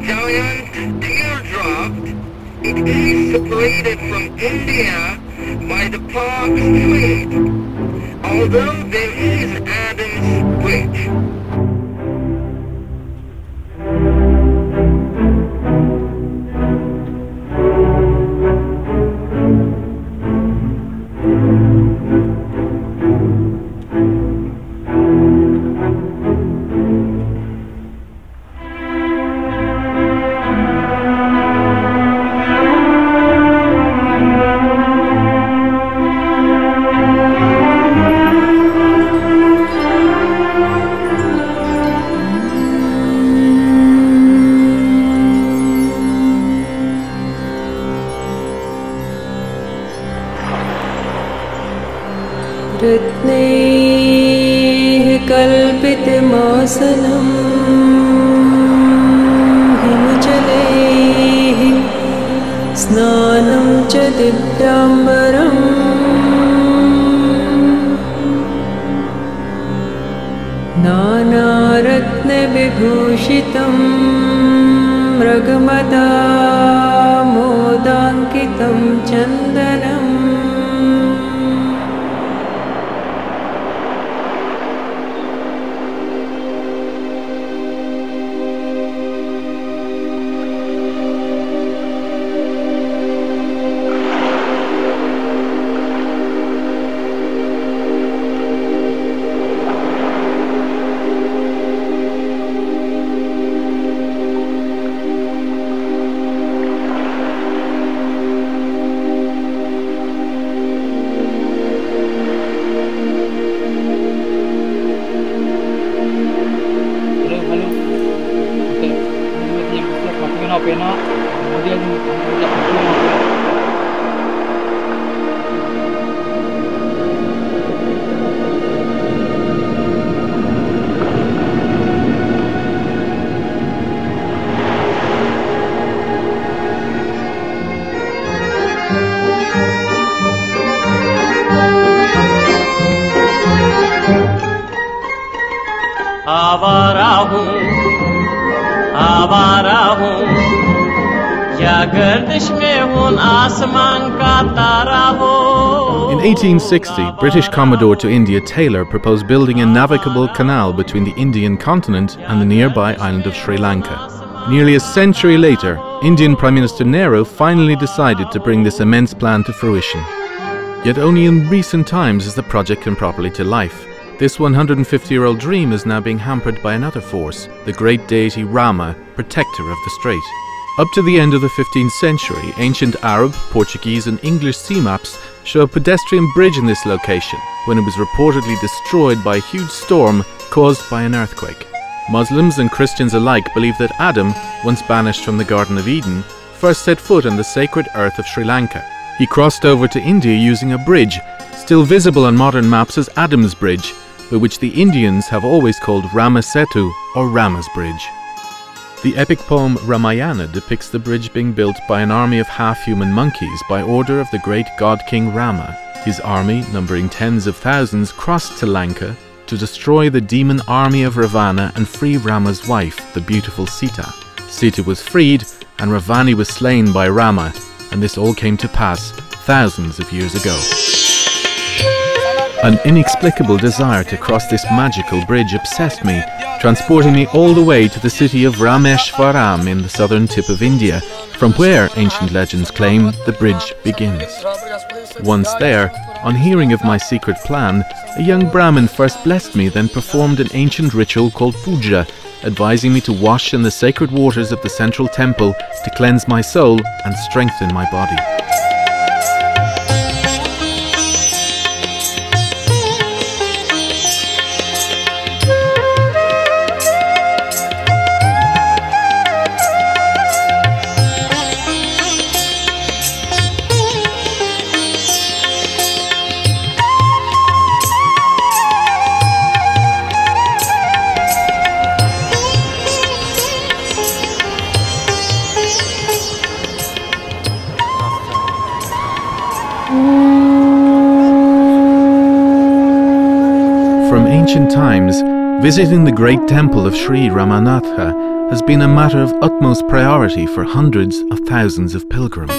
giant teardrop. It is separated from India by the Palk Strait, although there is Adam's Bridge. रत्नैः कल्पितमासनं हिमजलैः स्नानं च दिव्याम्बरम् नानारत्नविभूषितं मृगमदा मोदाङ्कितं चन्दनम् In 1860, British Commodore to India Taylor proposed building a navigable canal between the Indian continent and the nearby island of Sri Lanka. Nearly a century later, Indian Prime Minister Nehru finally decided to bring this immense plan to fruition. Yet only in recent times has the project come properly to life. This 150-year-old dream is now being hampered by another force, the great deity Rama, protector of the strait. Up to the end of the 15th century, ancient Arab, Portuguese and English sea maps show a pedestrian bridge in this location when it was reportedly destroyed by a huge storm caused by an earthquake. Muslims and Christians alike believe that Adam, once banished from the Garden of Eden, first set foot on the sacred earth of Sri Lanka. He crossed over to India using a bridge, still visible on modern maps as Adam's Bridge, but which the Indians have always called Rama Setu or Rama's Bridge. The epic poem Ramayana depicts the bridge being built by an army of half-human monkeys by order of the great god king Rama. His army, numbering tens of thousands, crossed to Lanka to destroy the demon army of Ravana and free Rama's wife, the beautiful Sita. Sita was freed and Ravana was slain by Rama, and this all came to pass thousands of years ago. An inexplicable desire to cross this magical bridge obsessed me, transporting me all the way to the city of Rameswaram in the southern tip of India, from where, ancient legends claim, the bridge begins. Once there, on hearing of my secret plan, a young Brahmin first blessed me, then performed an ancient ritual called puja, advising me to wash in the sacred waters of the central temple to cleanse my soul and strengthen my body. From ancient times, visiting the great temple of Sri Ramanatha has been a matter of utmost priority for hundreds of thousands of pilgrims.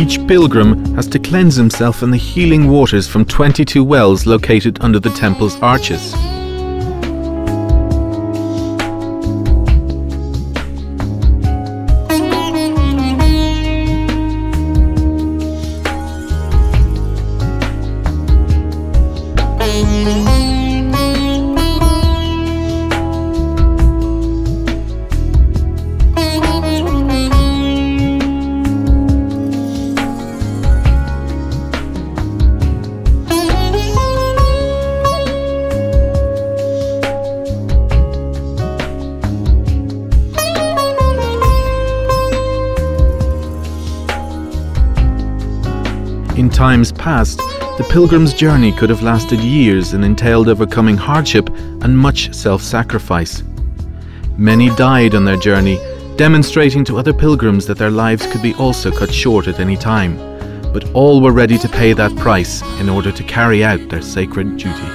Each pilgrim has to cleanse himself in the healing waters from 22 wells located under the temple's arches. In times past, the pilgrim's journey could have lasted years and entailed overcoming hardship and much self-sacrifice. Many died on their journey, demonstrating to other pilgrims that their lives could be also cut short at any time, but all were ready to pay that price in order to carry out their sacred duty.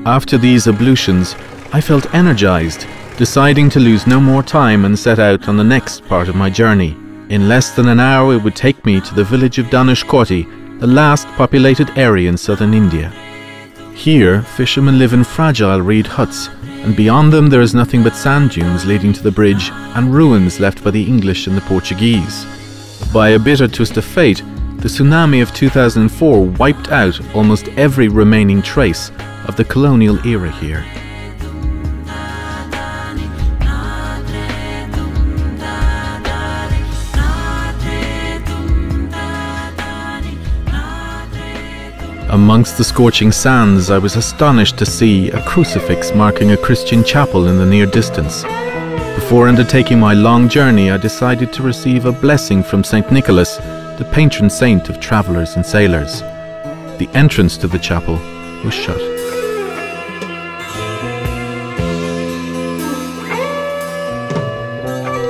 After these ablutions, I felt energized, deciding to lose no more time and set out on the next part of my journey. In less than an hour it would take me to the village of Dhanushkoti, the last populated area in southern India. Here, fishermen live in fragile reed huts, and beyond them there is nothing but sand dunes leading to the bridge and ruins left by the English and the Portuguese. By a bitter twist of fate, the tsunami of 2004 wiped out almost every remaining trace of the colonial era here. Amongst the scorching sands, I was astonished to see a crucifix marking a Christian chapel in the near distance. Before undertaking my long journey, I decided to receive a blessing from St. Nicholas, the patron saint of travellers and sailors. The entrance to the chapel was shut.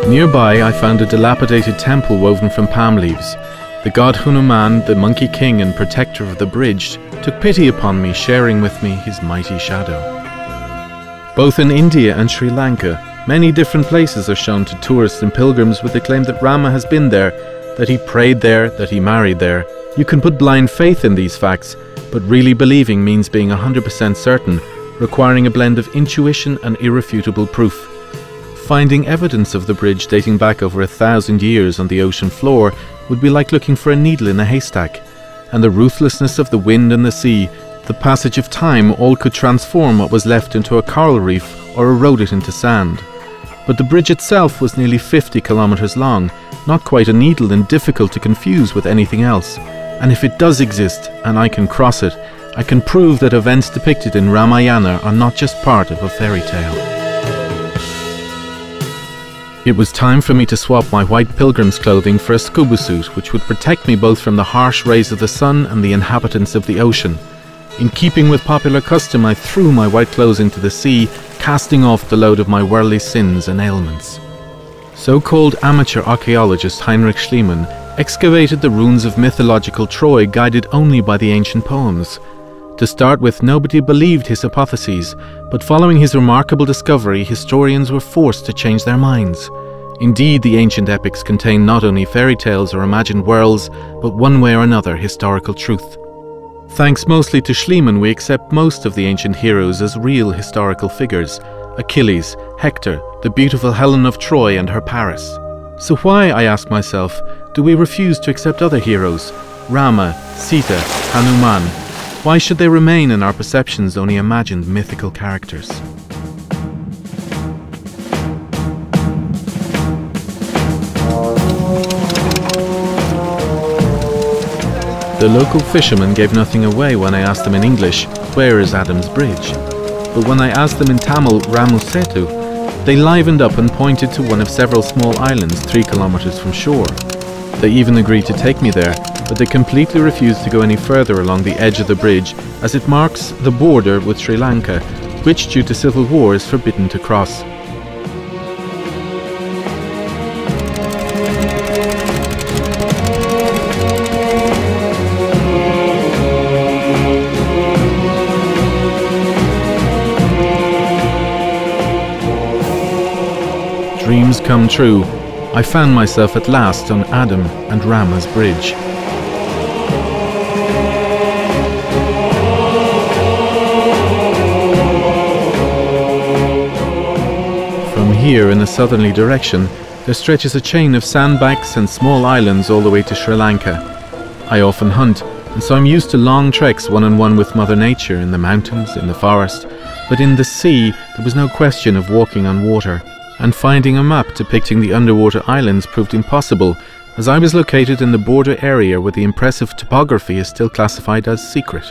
Nearby, I found a dilapidated temple woven from palm leaves. The god Hanuman, the monkey king and protector of the bridge, took pity upon me, sharing with me his mighty shadow. Both in India and Sri Lanka, many different places are shown to tourists and pilgrims with the claim that Rama has been there, that he prayed there, that he married there. You can put blind faith in these facts, but really believing means being 100% certain, requiring a blend of intuition and irrefutable proof. Finding evidence of the bridge dating back over 1,000 years on the ocean floor would be like looking for a needle in a haystack, and the ruthlessness of the wind and the sea, the passage of time, all could transform what was left into a coral reef or erode it into sand. But the bridge itself was nearly 50 kilometers long, not quite a needle and difficult to confuse with anything else. And if it does exist, and I can cross it, I can prove that events depicted in Ramayana are not just part of a fairy tale. It was time for me to swap my white pilgrim's clothing for a scuba suit which would protect me both from the harsh rays of the sun and the inhabitants of the ocean. In keeping with popular custom, I threw my white clothes into the sea, casting off the load of my worldly sins and ailments. So-called amateur archaeologist Heinrich Schliemann excavated the ruins of mythological Troy, guided only by the ancient poems. To start with, nobody believed his hypotheses, but following his remarkable discovery, historians were forced to change their minds. Indeed, the ancient epics contain not only fairy tales or imagined worlds, but one way or another historical truth. Thanks mostly to Schliemann, we accept most of the ancient heroes as real historical figures: Achilles, Hector, the beautiful Helen of Troy and her Paris. So why, I ask myself, do we refuse to accept other heroes? Rama, Sita, Hanuman. Why should they remain in our perceptions only imagined mythical characters? The local fishermen gave nothing away when I asked them in English, "Where is Adam's Bridge?" But when I asked them in Tamil, "Rama Setu," they livened up and pointed to one of several small islands 3 kilometers from shore. They even agreed to take me there, but they completely refused to go any further along the edge of the bridge as it marks the border with Sri Lanka, which due to civil war is forbidden to cross. Dreams come true. I found myself at last on Adam and Rama's bridge. From here in a southerly direction, there stretches a chain of sandbanks and small islands all the way to Sri Lanka. I often hunt, and so I'm used to long treks one-on-one with Mother Nature in the mountains, in the forest, but in the sea there was no question of walking on water. And finding a map depicting the underwater islands proved impossible, as I was located in the border area where the impressive topography is still classified as secret.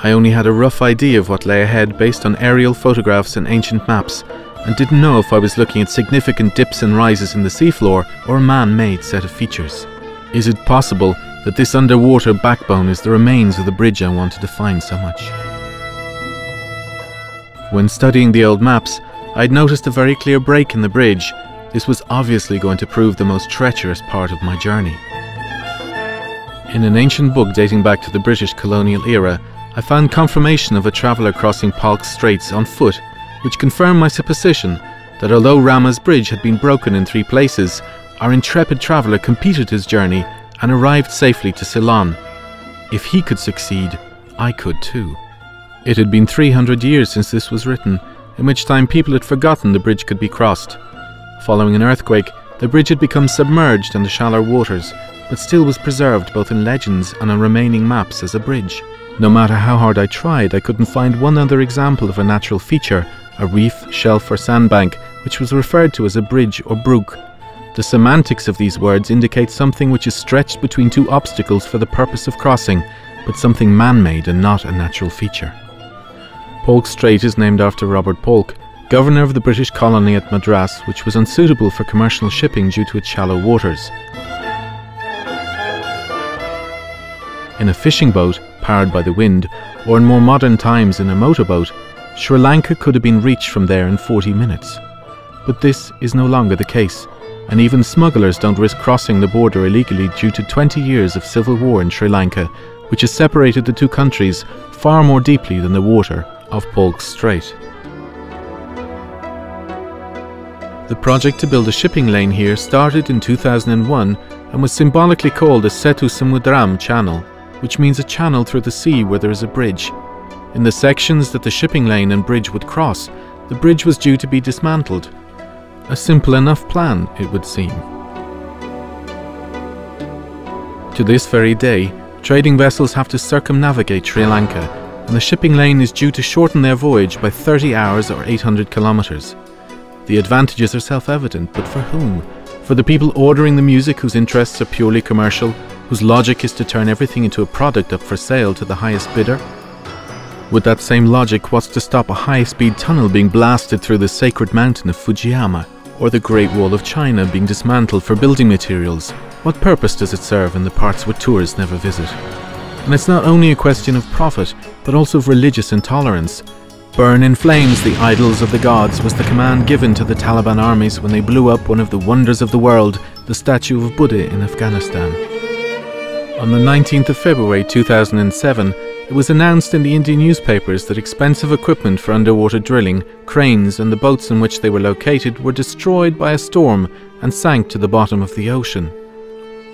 I only had a rough idea of what lay ahead based on aerial photographs and ancient maps, and didn't know if I was looking at significant dips and rises in the seafloor or a man-made set of features. Is it possible that this underwater backbone is the remains of the bridge I wanted to find so much? When studying the old maps, I'd noticed a very clear break in the bridge. This was obviously going to prove the most treacherous part of my journey. In an ancient book dating back to the British colonial era, I found confirmation of a traveller crossing Palk Strait on foot, which confirmed my supposition that although Rama's bridge had been broken in 3 places, our intrepid traveller completed his journey and arrived safely to Ceylon. If he could succeed, I could too. It had been 300 years since this was written, in which time people had forgotten the bridge could be crossed. Following an earthquake, the bridge had become submerged in the shallow waters, but still was preserved both in legends and on remaining maps as a bridge. No matter how hard I tried, I couldn't find one other example of a natural feature, a reef, shelf or sandbank, which was referred to as a bridge or brook. The semantics of these words indicate something which is stretched between 2 obstacles for the purpose of crossing, but something man-made and not a natural feature. Palk Strait is named after Robert Palk, governor of the British colony at Madras, which was unsuitable for commercial shipping due to its shallow waters. In a fishing boat, powered by the wind, or in more modern times in a motorboat, Sri Lanka could have been reached from there in 40 minutes. But this is no longer the case, and even smugglers don't risk crossing the border illegally due to 20 years of civil war in Sri Lanka, which has separated the 2 countries far more deeply than the water of Palk Strait. The project to build a shipping lane here started in 2001 and was symbolically called the Setu Samudram Channel, which means a channel through the sea where there is a bridge. In the sections that the shipping lane and bridge would cross, the bridge was due to be dismantled. A simple enough plan, it would seem. To this very day, trading vessels have to circumnavigate Sri Lanka, and the shipping lane is due to shorten their voyage by 30 hours or 800 kilometers. The advantages are self-evident, but for whom? For the people ordering the music whose interests are purely commercial, whose logic is to turn everything into a product up for sale to the highest bidder? With that same logic, what's to stop a high-speed tunnel being blasted through the sacred mountain of Fujiyama, or the Great Wall of China being dismantled for building materials? What purpose does it serve in the parts where tourists never visit? And it's not only a question of profit, but also of religious intolerance. Burn in flames the idols of the gods was the command given to the Taliban armies when they blew up one of the wonders of the world, the statue of Buddha in Afghanistan. On the 19th of February 2007, it was announced in the Indian newspapers that expensive equipment for underwater drilling, cranes and the boats in which they were located were destroyed by a storm and sank to the bottom of the ocean.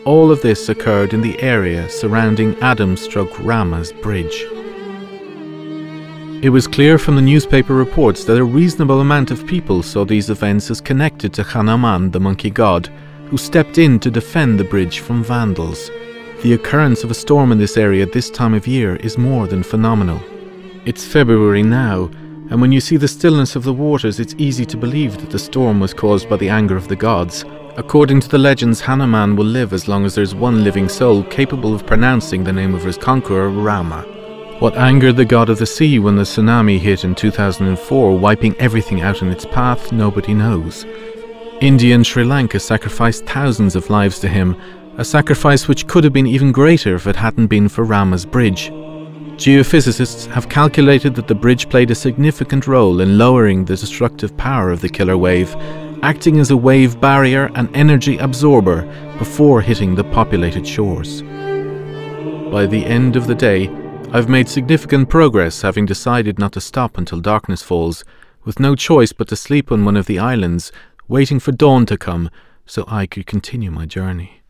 All of this occurred in the area surrounding Adam/Rama's bridge. It was clear from the newspaper reports that a reasonable amount of people saw these events as connected to Hanuman, the monkey god, who stepped in to defend the bridge from vandals. The occurrence of a storm in this area at this time of year is more than phenomenal. It's February now, and when you see the stillness of the waters, it's easy to believe that the storm was caused by the anger of the gods. According to the legends, Hanuman will live as long as there's one living soul capable of pronouncing the name of his conqueror, Rama. What angered the god of the sea when the tsunami hit in 2004, wiping everything out in its path, nobody knows. India and Sri Lanka sacrificed thousands of lives to him, a sacrifice which could have been even greater if it hadn't been for Rama's bridge. Geophysicists have calculated that the bridge played a significant role in lowering the destructive power of the killer wave, acting as a wave barrier and energy absorber before hitting the populated shores. By the end of the day, I've made significant progress, having decided not to stop until darkness falls, with no choice but to sleep on one of the islands, waiting for dawn to come so I could continue my journey.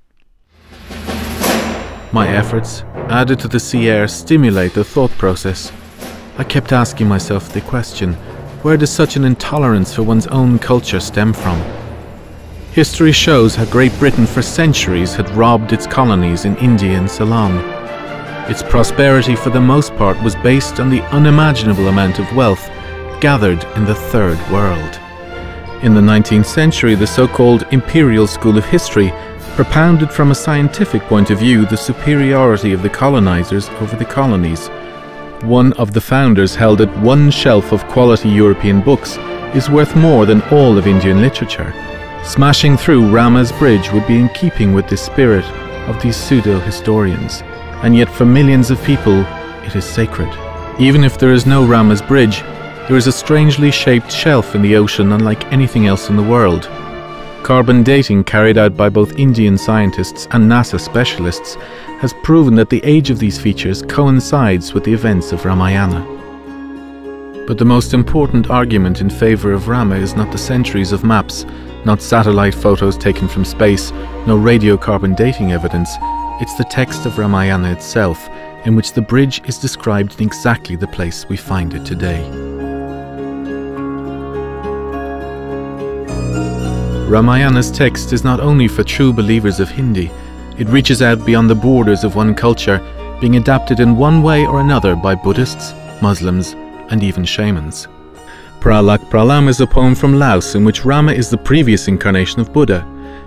My efforts, added to the sea air, stimulate the thought process. I kept asking myself the question, where does such an intolerance for one's own culture stem from? History shows how Great Britain for centuries had robbed its colonies in India and Ceylon. Its prosperity for the most part was based on the unimaginable amount of wealth gathered in the Third World. In the 19th century, the so-called Imperial School of History propounded from a scientific point of view the superiority of the colonizers over the colonies. One of the founders held that one shelf of quality European books is worth more than all of Indian literature. Smashing through Rama's bridge would be in keeping with the spirit of these pseudo-historians, and yet for millions of people it is sacred. Even if there is no Rama's bridge, there is a strangely shaped shelf in the ocean unlike anything else in the world. Carbon dating carried out by both Indian scientists and NASA specialists has proven that the age of these features coincides with the events of Ramayana. But the most important argument in favor of Rama is not the centuries of maps, not satellite photos taken from space, no radiocarbon dating evidence. It's the text of Ramayana itself, in which the bridge is described in exactly the place we find it today. Ramayana's text is not only for true believers of Hindi, it reaches out beyond the borders of one culture, being adapted in one way or another by Buddhists, Muslims, and even shamans. Pralak Pralam is a poem from Laos in which Rama is the previous incarnation of Buddha.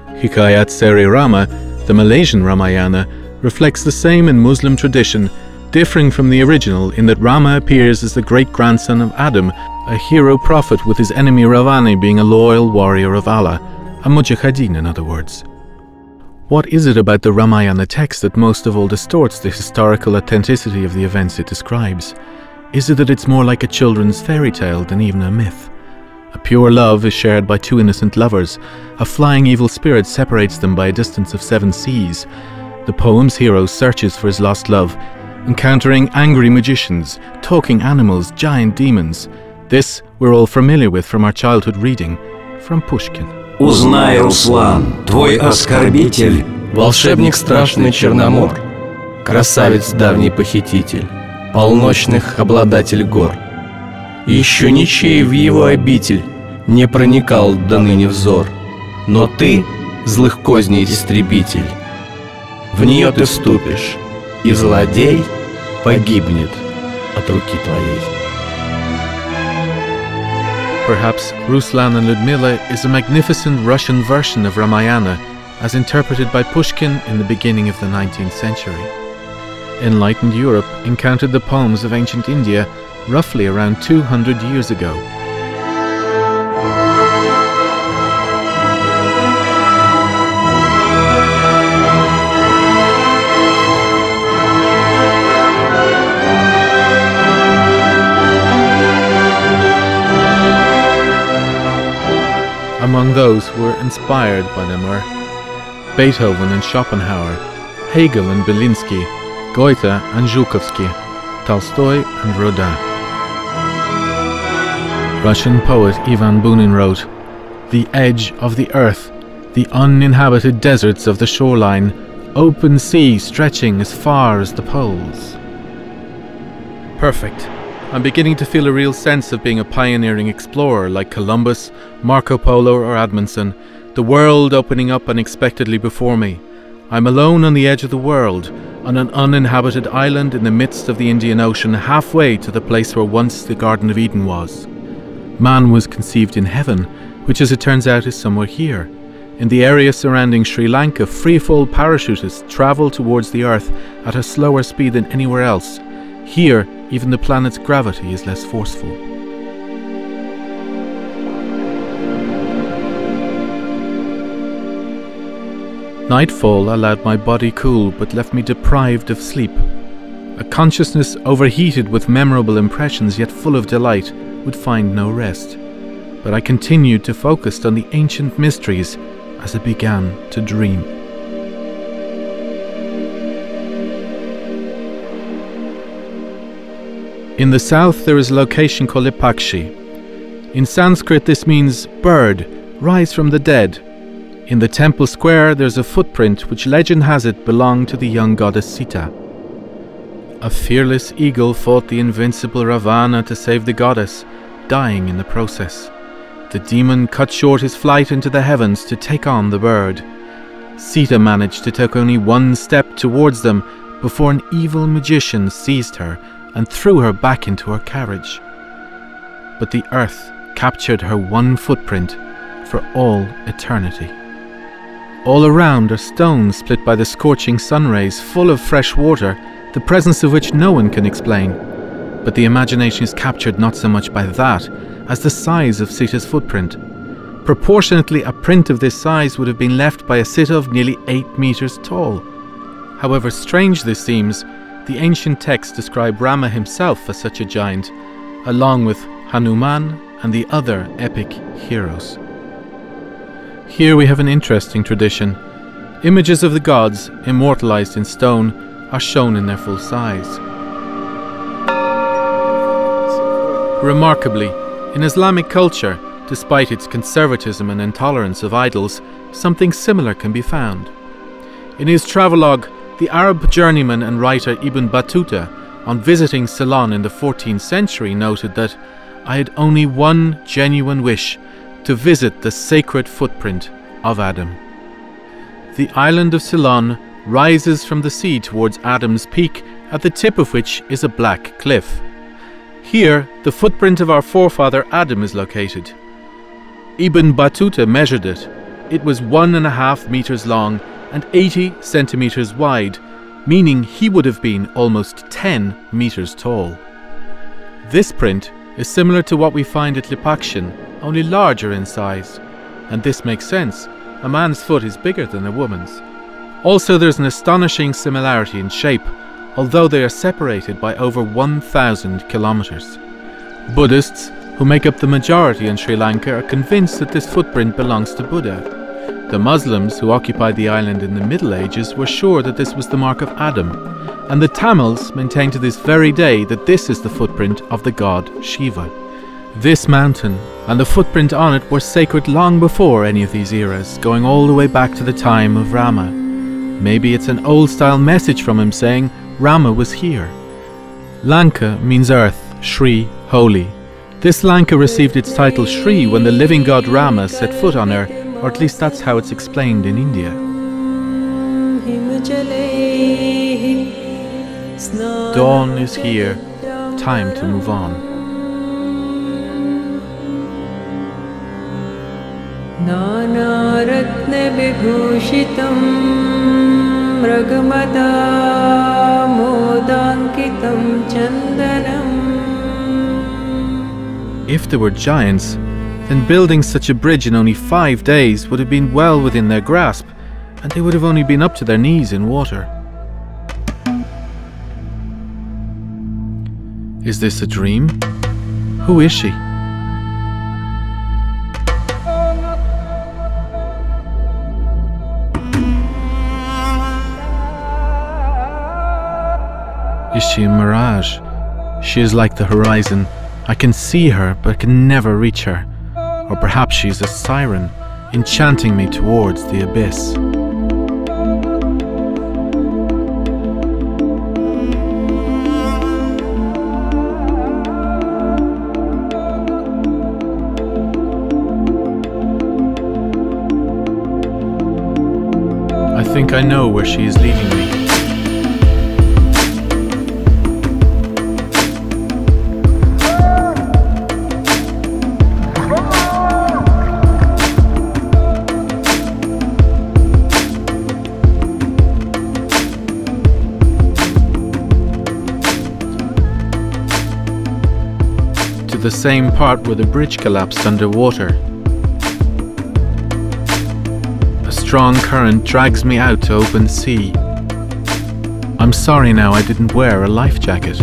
Hikayat Seri Rama, the Malaysian Ramayana, reflects the same in Muslim tradition, differing from the original in that Rama appears as the great-grandson of Adam, a hero prophet with his enemy Ravana being a loyal warrior of Allah, a mujahideen in other words. What is it about the Ramayana text that most of all distorts the historical authenticity of the events it describes? Is it that it's more like a children's fairy tale than even a myth? A pure love is shared by two innocent lovers. A flying evil spirit separates them by a distance of 7 seas. The poem's hero searches for his lost love, encountering angry magicians, talking animals, giant demons. This we're all familiar with from our childhood reading, from Pushkin. Узнай, Руслан, твой оскорбитель, волшебник страшный Черномор, красавец давний похититель, полночных обладатель гор. Еще ничей в его обитель не проникал до ныне взор, но ты, злых козней истребитель, в нее ты вступишь, и злодей погибнет от руки твоей. Perhaps Ruslan and Ludmila is a magnificent Russian version of Ramayana as interpreted by Pushkin in the beginning of the 19th century. Enlightened Europe encountered the poems of ancient India roughly around 200 years ago. Among those who were inspired by them were Beethoven and Schopenhauer, Hegel and Belinsky, Goethe and Zhukovsky, Tolstoy and Rodin. Russian poet Ivan Bunin wrote, "The edge of the earth, the uninhabited deserts of the shoreline, open sea stretching as far as the poles." Perfect. I'm beginning to feel a real sense of being a pioneering explorer like Columbus, Marco Polo or Amundsen, the world opening up unexpectedly before me. I'm alone on the edge of the world, on an uninhabited island in the midst of the Indian Ocean, halfway to the place where once the Garden of Eden was. Man was conceived in heaven, which as it turns out is somewhere here. In the area surrounding Sri Lanka, free-fall parachutists travel towards the Earth at a slower speed than anywhere else. Here, even the planet's gravity is less forceful. Nightfall allowed my body cool but left me deprived of sleep. A consciousness overheated with memorable impressions yet full of delight would find no rest. But I continued to focus on the ancient mysteries as I began to dream. In the south there is a location called Ipakshi. In Sanskrit this means bird, rise from the dead. In the temple square there's a footprint which legend has it belonged to the young goddess Sita. A fearless eagle fought the invincible Ravana to save the goddess, dying in the process. The demon cut short his flight into the heavens to take on the bird. Sita managed to take only one step towards them before an evil magician seized her and threw her back into her carriage. But the earth captured her one footprint for all eternity. All around are stones split by the scorching sun rays, full of fresh water, the presence of which no one can explain. But the imagination is captured not so much by that as the size of Sita's footprint. Proportionately, a print of this size would have been left by a Sita of nearly 8 meters tall. However strange this seems, the ancient texts describe Rama himself as such a giant, along with Hanuman and the other epic heroes. Here we have an interesting tradition. Images of the gods, immortalized in stone, are shown in their full size. Remarkably, in Islamic culture, despite its conservatism and intolerance of idols, something similar can be found. In his travelogue, the Arab journeyman and writer Ibn Battuta, on visiting Ceylon in the 14th century, noted that I had only one genuine wish, to visit the sacred footprint of Adam. The island of Ceylon rises from the sea towards Adam's Peak, at the tip of which is a black cliff. Here, the footprint of our forefather Adam is located. Ibn Battuta measured it. It was 1.5 meters long and 80 centimeters wide, meaning he would have been almost 10 meters tall. This print is similar to what we find at Lipakshan, only larger in size. And this makes sense. A man's foot is bigger than a woman's. Also, there's an astonishing similarity in shape, although they are separated by over 1,000 kilometers. Buddhists, who make up the majority in Sri Lanka, are convinced that this footprint belongs to Buddha. The Muslims, who occupied the island in the Middle Ages, were sure that this was the mark of Adam, and the Tamils maintain to this very day that this is the footprint of the god Shiva. This mountain and the footprint on it were sacred long before any of these eras, going all the way back to the time of Rama. Maybe it's an old-style message from him saying Rama was here. Lanka means earth, Sri, holy. This Lanka received its title Sri when the living god Rama set foot on her, or at least that's how it's explained in India. Dawn is here, time to move on. नानारत्न विभूषितं मृगमदा मोदाङ्कितं चन्दनम्. If there were giants, then building such a bridge in only 5 days would have been well within their grasp, and they would have only been up to their knees in water. Is this a dream? Who is she? Is she a mirage? She is like the horizon. I can see her, but can never reach her. Or perhaps she's a siren, enchanting me towards the abyss. I think I know where she is leading me. The same part where the bridge collapsed underwater. A strong current drags me out to open sea. I'm sorry now I didn't wear a life jacket.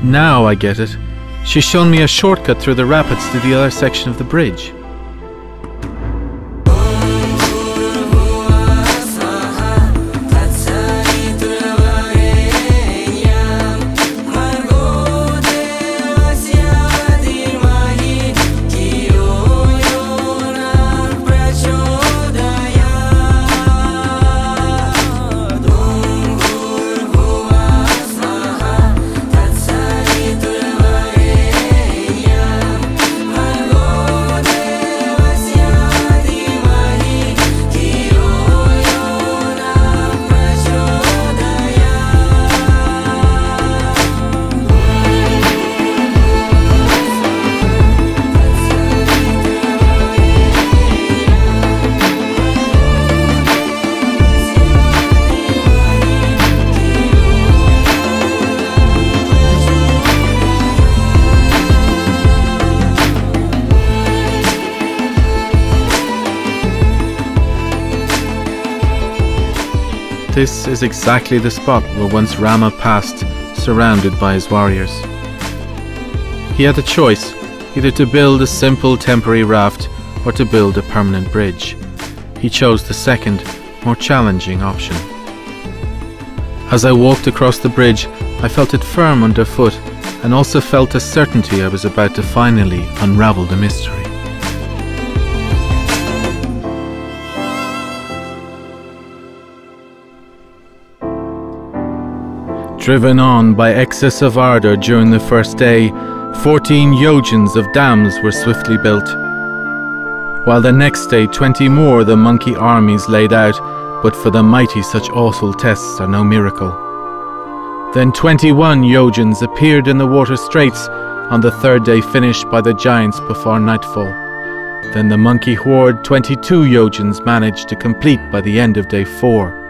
Now I get it. She's shown me a shortcut through the rapids to the other section of the bridge. This is exactly the spot where once Rama passed, surrounded by his warriors. He had a choice, either to build a simple temporary raft or to build a permanent bridge. He chose the second, more challenging option. As I walked across the bridge, I felt it firm underfoot and also felt a certainty I was about to finally unravel the mystery. Driven on by excess of ardour during the first day, 14 yojans of dams were swiftly built, while the next day 20 more the monkey armies laid out, but for the mighty such awful tests are no miracle. Then 21 yojans appeared in the water straits on the third day, finished by the giants before nightfall. Then the monkey horde 22 yojans managed to complete by the end of day 4.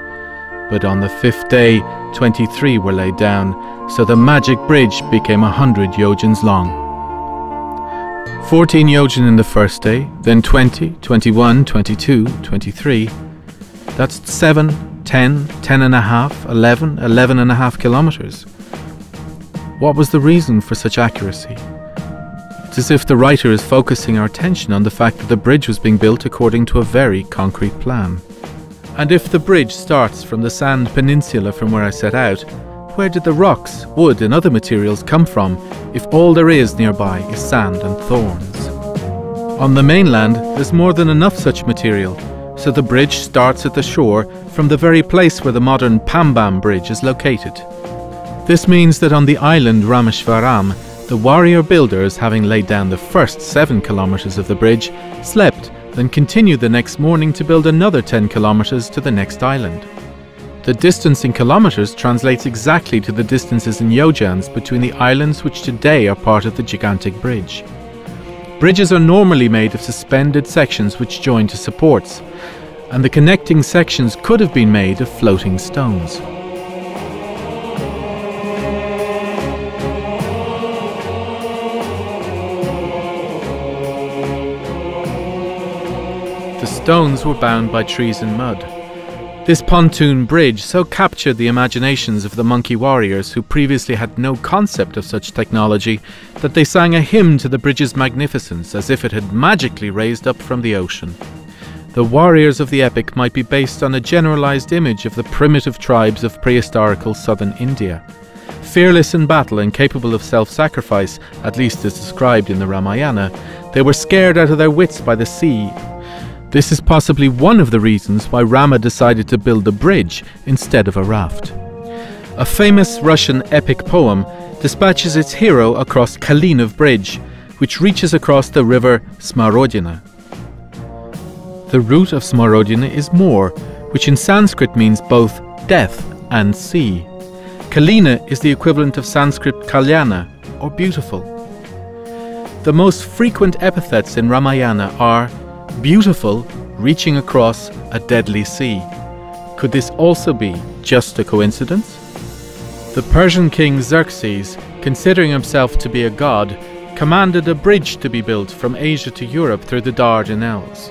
But on the fifth day, 23 were laid down, so the magic bridge became 100 yojans long. 14 yojan in the first day, then 20, 21, 22, 23. That's 7, 10, 10 and a half, 11, 11 and a half kilometers. What was the reason for such accuracy? It's as if the writer is focusing our attention on the fact that the bridge was being built according to a very concrete plan. And if the bridge starts from the sand peninsula from where I set out, where did the rocks, wood and other materials come from if all there is nearby is sand and thorns? On the mainland, there's more than enough such material, so the bridge starts at the shore from the very place where the modern Pamban bridge is located. This means that on the island Rameswaram, the warrior builders, having laid down the first 7 kilometers of the bridge, slept, then continued the next morning to build another 10 kilometers to the next island. The distance in kilometers translates exactly to the distances in yojans between the islands which today are part of the gigantic bridge. Bridges are normally made of suspended sections which join to supports, and the connecting sections could have been made of floating stones. The stones were bound by trees and mud. This pontoon bridge so captured the imaginations of the monkey warriors who previously had no concept of such technology that they sang a hymn to the bridge's magnificence as if it had magically raised up from the ocean. The warriors of the epic might be based on a generalized image of the primitive tribes of prehistorical southern India. Fearless in battle and capable of self-sacrifice, at least as described in the Ramayana, they were scared out of their wits by the sea. This is possibly one of the reasons why Rama decided to build a bridge instead of a raft. A famous Russian epic poem dispatches its hero across Kalinov Bridge, which reaches across the river Smorodina. The root of Smorodina is more, which in Sanskrit means both death and sea. Kalina is the equivalent of Sanskrit Kalyana, or beautiful. The most frequent epithets in Ramayana are beautiful, reaching across a deadly sea. Could this also be just a coincidence? The Persian king Xerxes, considering himself to be a god, commanded a bridge to be built from Asia to Europe through the Dardanelles.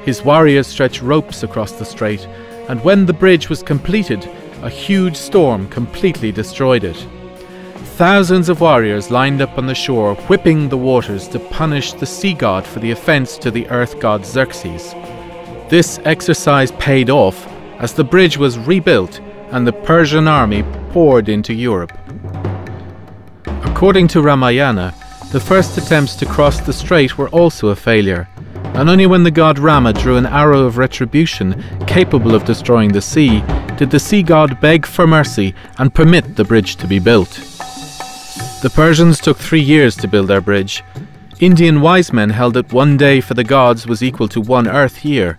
His warriors stretched ropes across the strait, and when the bridge was completed, a huge storm completely destroyed it. Thousands of warriors lined up on the shore, whipping the waters to punish the sea god for the offense to the earth god Xerxes. This exercise paid off as the bridge was rebuilt and the Persian army poured into Europe. According to Ramayana, the first attempts to cross the strait were also a failure, and only when the god Rama drew an arrow of retribution capable of destroying the sea did the sea god beg for mercy and permit the bridge to be built. The Persians took 3 years to build their bridge. Indian wise men held that 1 day for the gods was equal to 1 earth year.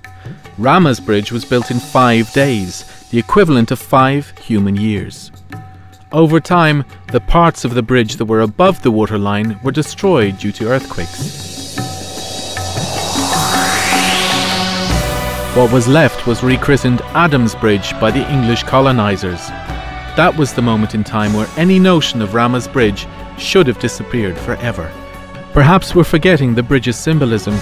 Rama's bridge was built in 5 days, the equivalent of 5 human years. Over time, the parts of the bridge that were above the waterline were destroyed due to earthquakes. What was left was rechristened Adam's Bridge by the English colonizers. That was the moment in time where any notion of Rama's bridge should have disappeared forever. Perhaps we're forgetting the bridge's symbolism.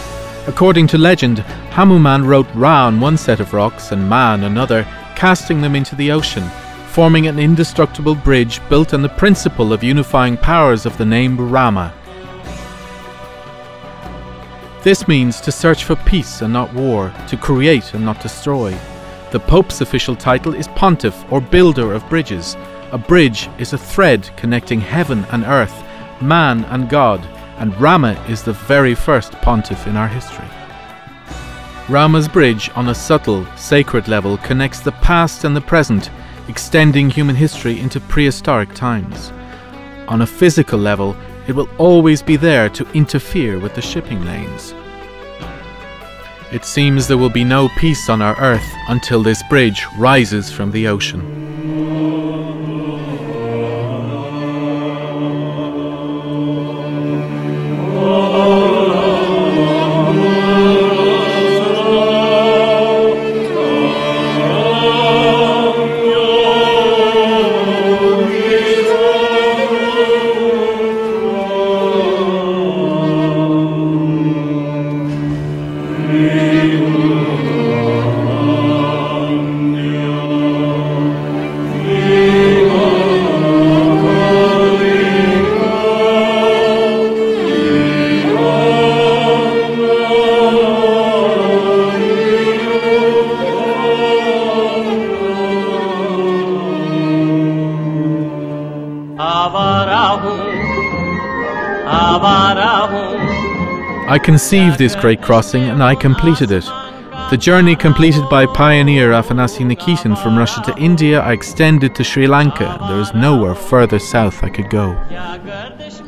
According to legend, Hanuman wrote Ra on one set of rocks and Ma on another, casting them into the ocean, forming an indestructible bridge built on the principle of unifying powers of the name Rama. This means to search for peace and not war, to create and not destroy. The Pope's official title is Pontiff, or Builder of Bridges. A bridge is a thread connecting heaven and earth, man and God, and Rama is the very first pontiff in our history. Rama's bridge, on a subtle, sacred level, connects the past and the present, extending human history into prehistoric times. On a physical level, it will always be there to interfere with the shipping lanes. It seems there will be no peace on our earth until this bridge rises from the ocean. I conceived this great crossing and I completed it. The journey completed by pioneer Afanasi Nikitin from Russia to India, I extended to Sri Lanka. There is nowhere further south I could go.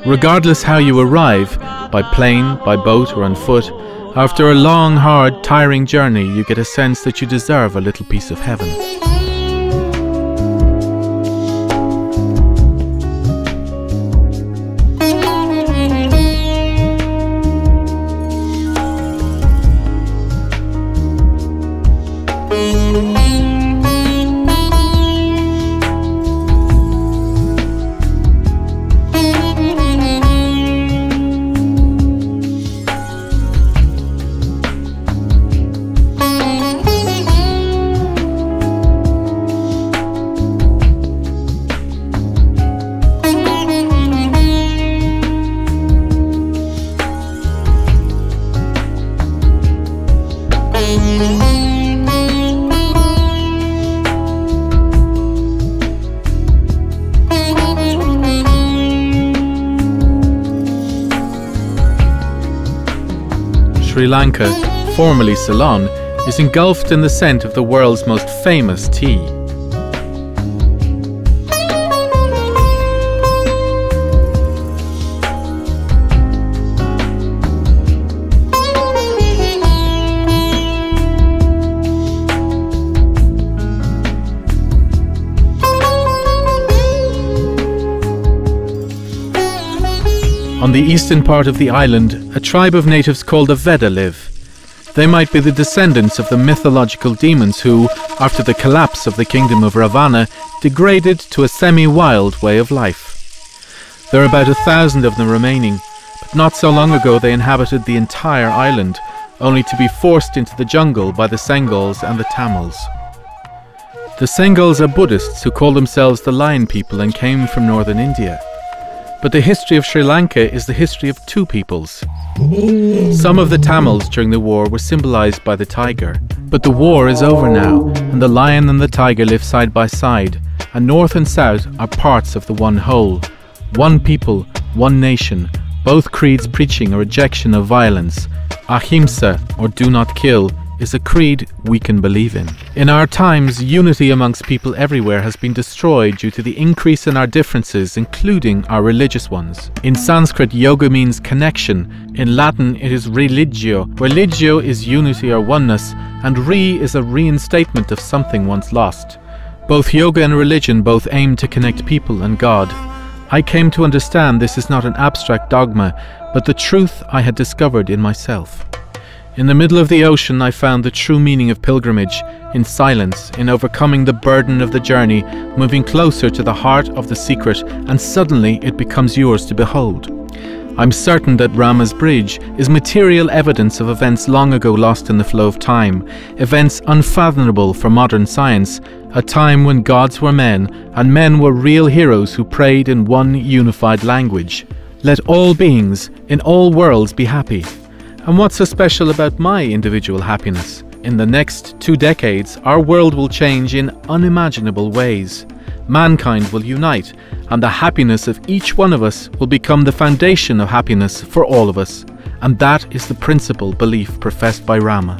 Regardless how you arrive, by plane, by boat or on foot, after a long, hard, tiring journey, you get a sense that you deserve a little piece of heaven. Sri Lanka, formerly Ceylon, is engulfed in the scent of the world's most famous tea. On the eastern part of the island, a tribe of natives called the Veda live. They might be the descendants of the mythological demons who, after the collapse of the kingdom of Ravana, degraded to a semi-wild way of life. There are about 1,000 of them remaining, but not so long ago they inhabited the entire island, only to be forced into the jungle by the Sengals and the Tamils. The Sengals are Buddhists who call themselves the Lion People and came from northern India. But the history of Sri Lanka is the history of two peoples. Some of the Tamils during the war were symbolized by the tiger. But the war is over now, and the lion and the tiger live side by side, and north and south are parts of the one whole. One people, one nation, both creeds preaching a rejection of violence. Ahimsa, or do not kill, is a creed we can believe in. In our times, unity amongst people everywhere has been destroyed due to the increase in our differences, including our religious ones. In Sanskrit, yoga means connection. In Latin, it is religio. Religio is unity or oneness, and is a reinstatement of something once lost. Both yoga and religion both aim to connect people and God. I came to understand this is not an abstract dogma, but the truth I had discovered in myself. In the middle of the ocean, I found the true meaning of pilgrimage, in silence, in overcoming the burden of the journey, moving closer to the heart of the secret, and suddenly it becomes yours to behold. I'm certain that Rama's bridge is material evidence of events long ago lost in the flow of time, events unfathomable for modern science, a time when gods were men, and men were real heroes who prayed in one unified language. Let all beings, in all worlds, be happy. And what's so special about my individual happiness? In the next 2 decades, our world will change in unimaginable ways. Mankind will unite, and the happiness of each one of us will become the foundation of happiness for all of us. And that is the principal belief professed by Rama.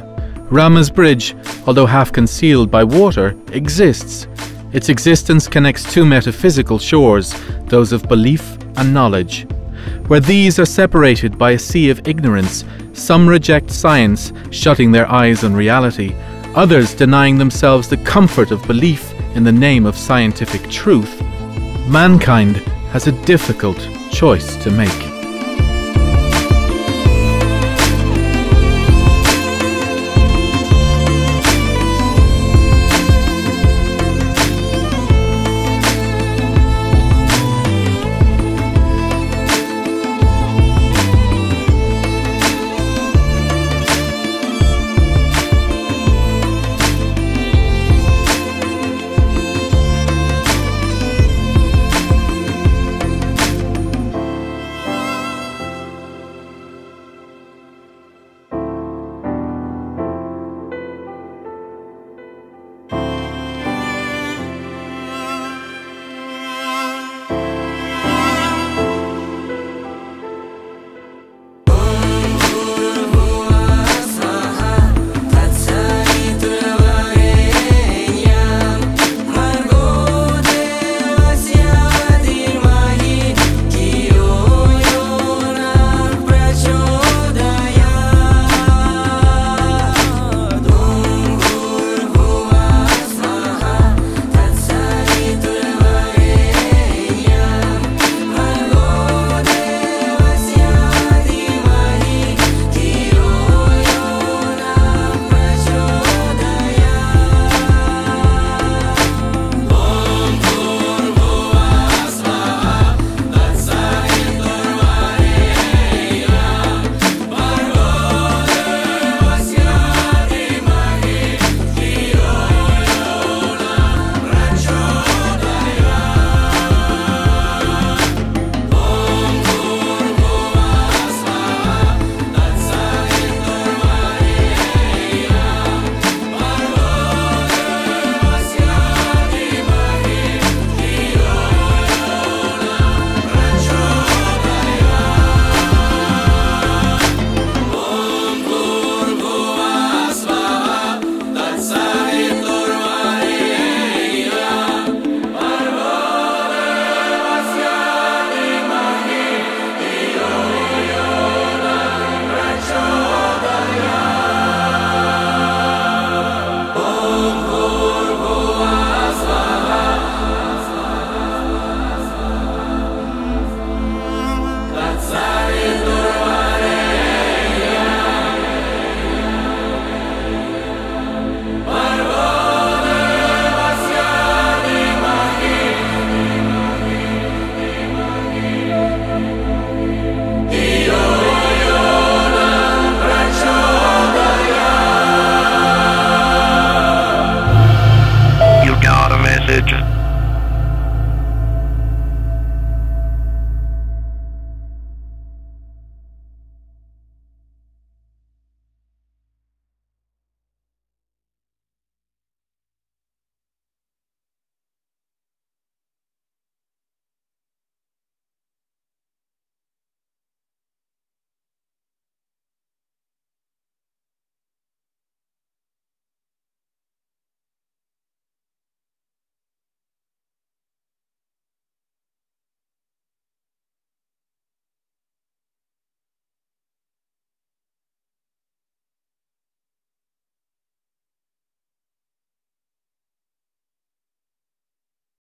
Rama's bridge, although half concealed by water, exists. Its existence connects two metaphysical shores, those of belief and knowledge. Where these are separated by a sea of ignorance, some reject science, shutting their eyes on reality, others denying themselves the comfort of belief in the name of scientific truth. Mankind has a difficult choice to make.